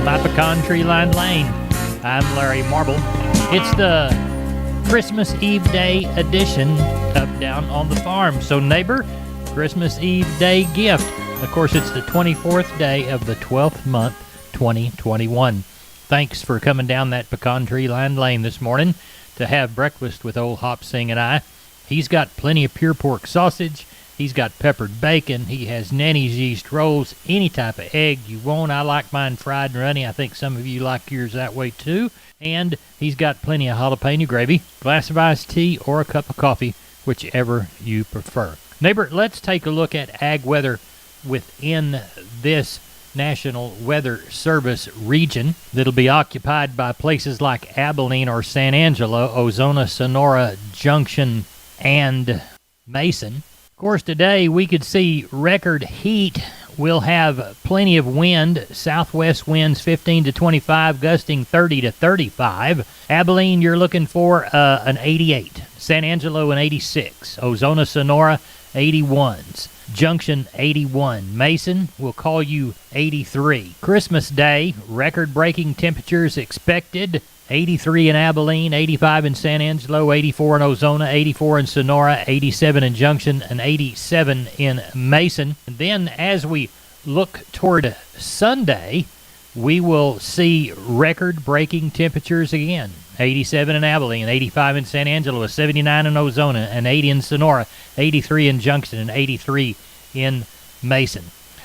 My Pecan Tree Line Lane. I'm Larry Marble. It's the Christmas Eve Day edition of Down on the Farm. So neighbor, Christmas Eve Day gift. Of course, it's the 24th day of the 12th month, 2021. Thanks for coming down that Pecan Tree Line Lane this morning to have breakfast with old Hop Sing and I. He's got plenty of pure pork sausage. He's got peppered bacon. He has Nanny's yeast rolls, any type of egg you want. I like mine fried and runny. I think some of you like yours that way too. And he's got plenty of jalapeno gravy, glass of iced tea, or a cup of coffee, whichever you prefer. Neighbor, let's take a look at ag weather within this National Weather Service region that'll be occupied by places like Abilene or San Angelo, Ozona, Sonora, Junction, and Mason. Of course, today we could see record heat. We'll have plenty of wind, southwest winds 15 to 25, gusting 30 to 35. Abilene, you're looking for an 88. San Angelo, an 86. Ozona, Sonora, 81s. Junction, 81. Mason, we'll call you 83. Christmas Day, record-breaking temperatures expected. 83 in Abilene, 85 in San Angelo, 84 in Ozona, 84 in Sonora, 87 in Junction, and 87 in Mason. And then as we look toward Sunday, we will see record-breaking temperatures again. 87 in Abilene, 85 in San Angelo, 79 in Ozona, and 80 in Sonora, 83 in Junction, and 83 in Mason.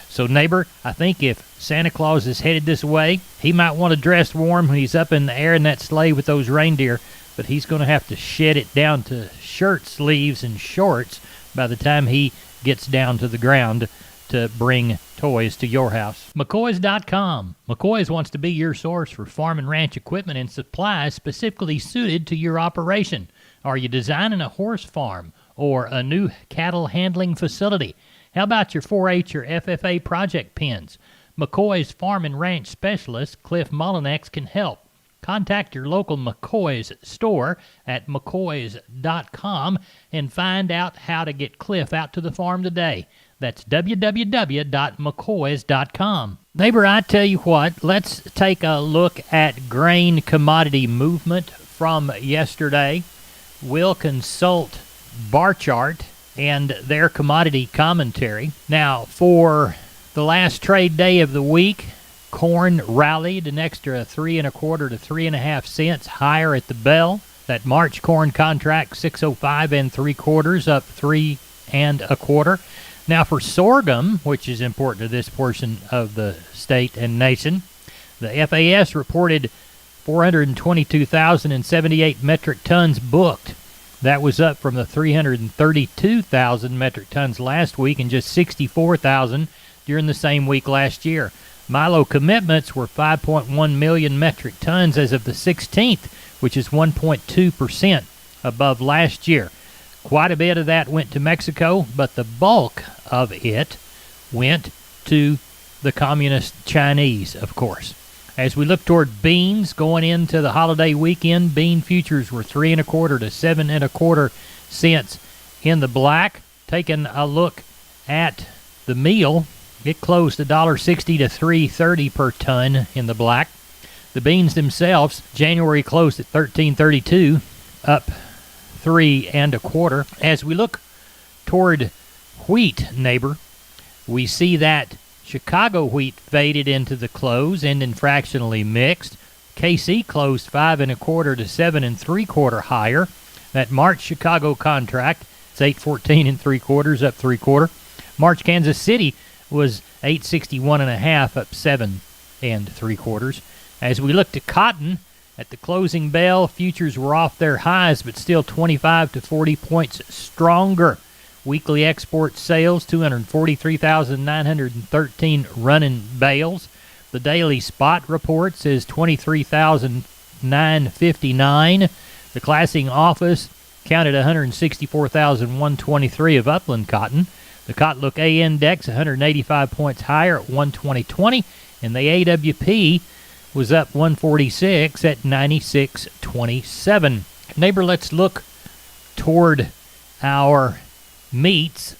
So, neighbor, I think if Santa Claus is headed this way, he might want to dress warm when he's up in the air in that sleigh with those reindeer, but he's going to have to shed it down to shirt sleeves and shorts by the time he gets down to the ground to bring toys to your house. McCoys.com. McCoys wants to be your source for farm and ranch equipment and supplies specifically suited to your operation. Are you designing a horse farm or a new cattle handling facility? How about your 4-H or FFA project pens? McCoy's Farm and Ranch Specialist, Cliff Mollinex, can help. Contact your local McCoy's store at McCoys.com and find out how to get Cliff out to the farm today. That's www.mccoys.com. Neighbor, I tell you what, let's take a look at grain commodity movement from yesterday. We'll consult Barchart and their commodity commentary. Now, for the last trade day of the week, corn rallied an extra 3 1/4 to 3.5 cents higher at the bell. That March corn contract 605 3/4, up 3 1/4. Now for sorghum, which is important to this portion of the state and nation, the FAS reported 422,078 metric tons booked. That was up from the 332,000 metric tons last week and just 64,000 during the same week last year. Milo commitments were 5.1 million metric tons as of the 16th, which is 1.2% above last year. Quite a bit of that went to Mexico, but the bulk of it went to the communist Chinese, of course. As we look toward beans going into the holiday weekend, bean futures were 3 1/4 to 7 1/4 cents in the black. Taking a look at the meal, it closed $1.60 to $3.30 per ton in the black. The beans themselves, January closed at $13.32, up 3 1/4. As we look toward wheat, neighbor, we see that Chicago wheat faded into the close, ending fractionally mixed. KC closed 5 1/4 to 7 3/4 higher. That March Chicago contract, it's 8.14 3/4, up 3/4. March Kansas City was 8.61 1/2, up 7 3/4. As we look to cotton, at the closing bell, futures were off their highs, but still 25 to 40 points stronger. Weekly export sales, 243,913 running bales. The daily spot report says 23,959. The classing office counted 164,123 of upland cotton. The Cotlook A index, 185 points higher at 120.20, and the AWP was up 146 at 96.27. Neighbor, let's look toward our meats.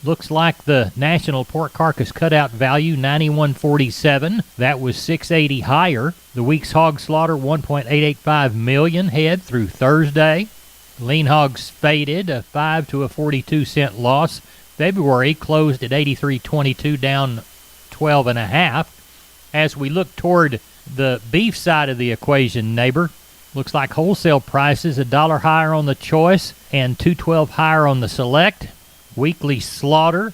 Looks like the national pork carcass cutout value, 91.47. That was 680 higher. The week's hog slaughter, 1.885 million head through Thursday. Lean hogs faded, a 5 to a 42 cent loss. February closed at 83.22, down 12.5. As we look toward the beef side of the equation, neighbor, looks like wholesale prices $1 higher on the choice and $2.12 higher on the select. Weekly slaughter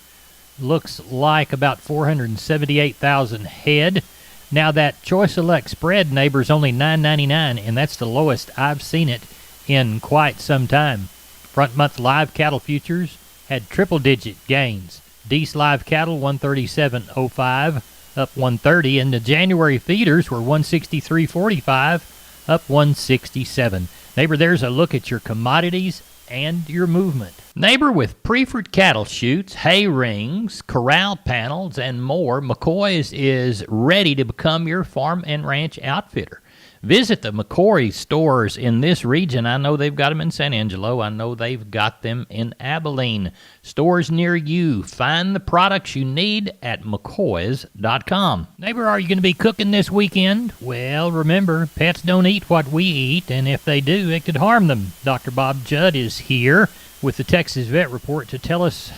looks like about 478,000 head. Now that choice select spread, neighbor, is only $9.99, and that's the lowest I've seen it in quite some time. Front month live cattle futures had triple-digit gains. Deese live cattle 137.05, up 130, and the January feeders were 163.45, up 167. Neighbor, there's a look at your commodities and your movement. Neighbor, with preferred cattle chutes, hay rings, corral panels, and more, McCoy's is ready to become your farm and ranch outfitter. Visit the McCoy stores in this region. I know they've got them in San Angelo. I know they've got them in Abilene. Stores near you. Find the products you need at McCoys.com. Neighbor, are you going to be cooking this weekend? Well, remember, pets don't eat what we eat, and if they do, it could harm them. Dr. Bob Judd is here with the Texas Vet Report to tell us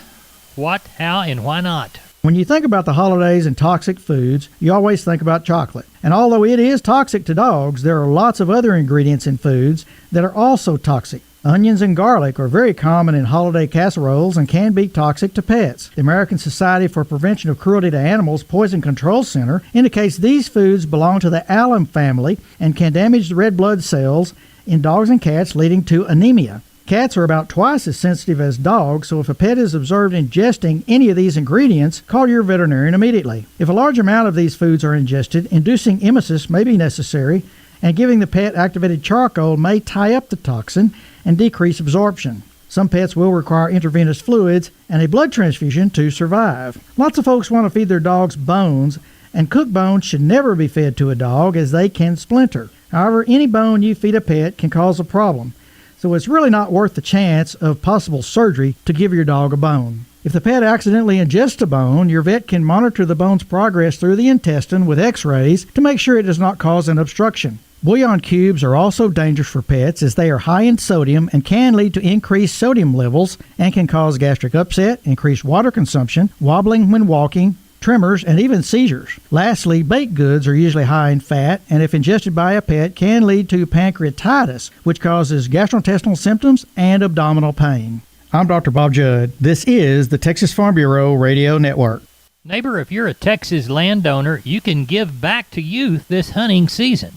what, how, and why not. When you think about the holidays and toxic foods, you always think about chocolate. And although it is toxic to dogs, there are lots of other ingredients in foods that are also toxic. Onions and garlic are very common in holiday casseroles and can be toxic to pets. The American Society for Prevention of Cruelty to Animals Poison Control Center indicates these foods belong to the alum family and can damage the red blood cells in dogs and cats, leading to anemia. Cats are about twice as sensitive as dogs, so if a pet is observed ingesting any of these ingredients, call your veterinarian immediately. If a large amount of these foods are ingested, inducing emesis may be necessary, and giving the pet activated charcoal may tie up the toxin and decrease absorption. Some pets will require intravenous fluids and a blood transfusion to survive. Lots of folks want to feed their dogs bones, and cooked bones should never be fed to a dog as they can splinter. However, any bone you feed a pet can cause a problem. So it's really not worth the chance of possible surgery to give your dog a bone. If the pet accidentally ingests a bone, your vet can monitor the bone's progress through the intestine with x-rays to make sure it does not cause an obstruction. Bouillon cubes are also dangerous for pets as they are high in sodium and can lead to increased sodium levels and can cause gastric upset, increased water consumption, wobbling when walking, tremors, and even seizures. Lastly, baked goods are usually high in fat, and if ingested by a pet, can lead to pancreatitis, which causes gastrointestinal symptoms and abdominal pain. I'm Dr. Bob Judd. This is the Texas Farm Bureau Radio Network. Neighbor, if you're a Texas landowner, you can give back to youth this hunting season.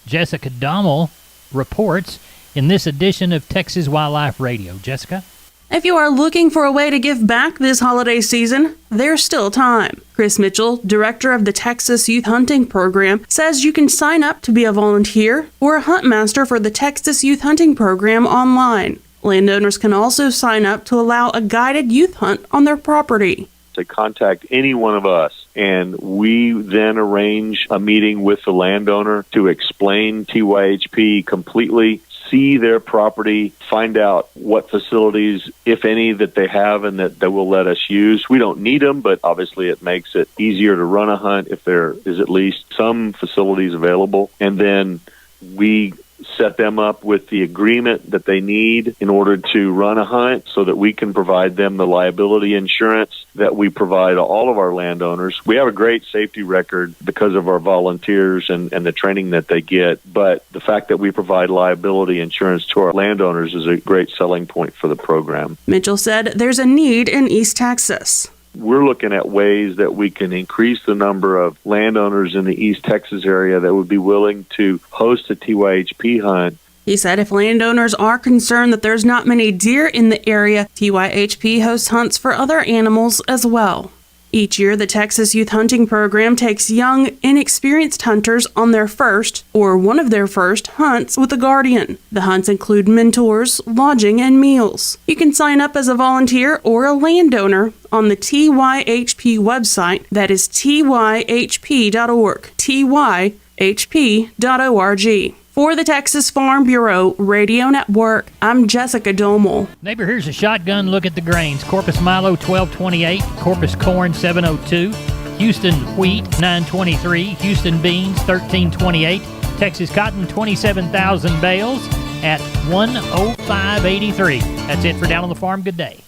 Jessica Dommel reports in this edition of Texas Wildlife Radio. Jessica? If you are looking for a way to give back this holiday season, there's still time. Chris Mitchell, director of the Texas Youth Hunting Program, says you can sign up to be a volunteer or a hunt master for the Texas Youth Hunting Program online. Landowners can also sign up to allow a guided youth hunt on their property. To contact any one of us, and we then arrange a meeting with the landowner to explain TYHP completely, see their property, find out what facilities, if any, that they have and that they will let us use. We don't need them, but obviously it makes it easier to run a hunt if there is at least some facilities available. And then we set them up with the agreement that they need in order to run a hunt so that we can provide them the liability insurance that we provide all of our landowners. We have a great safety record because of our volunteers and the training that they get, but the fact that we provide liability insurance to our landowners is a great selling point for the program. Mitchell said there's a need in East Texas. We're looking at ways that we can increase the number of landowners in the East Texas area that would be willing to host a TYHP hunt. He said if landowners are concerned that there's not many deer in the area, TYHP hosts hunts for other animals as well. Each year, the Texas Youth Hunting Program takes young, inexperienced hunters on their first, or one of their first, hunts with a guardian. The hunts include mentors, lodging, and meals. You can sign up as a volunteer or a landowner on the TYHP website. That is tyhp.org, tyhp.org. For the Texas Farm Bureau Radio Network, I'm Jessica Domel. Neighbor, here's a shotgun look at the grains. Corpus Milo 1228, Corpus Corn 702, Houston Wheat 923, Houston Beans 1328, Texas Cotton 27,000 bales at 105.83. That's it for Down on the Farm. Good day.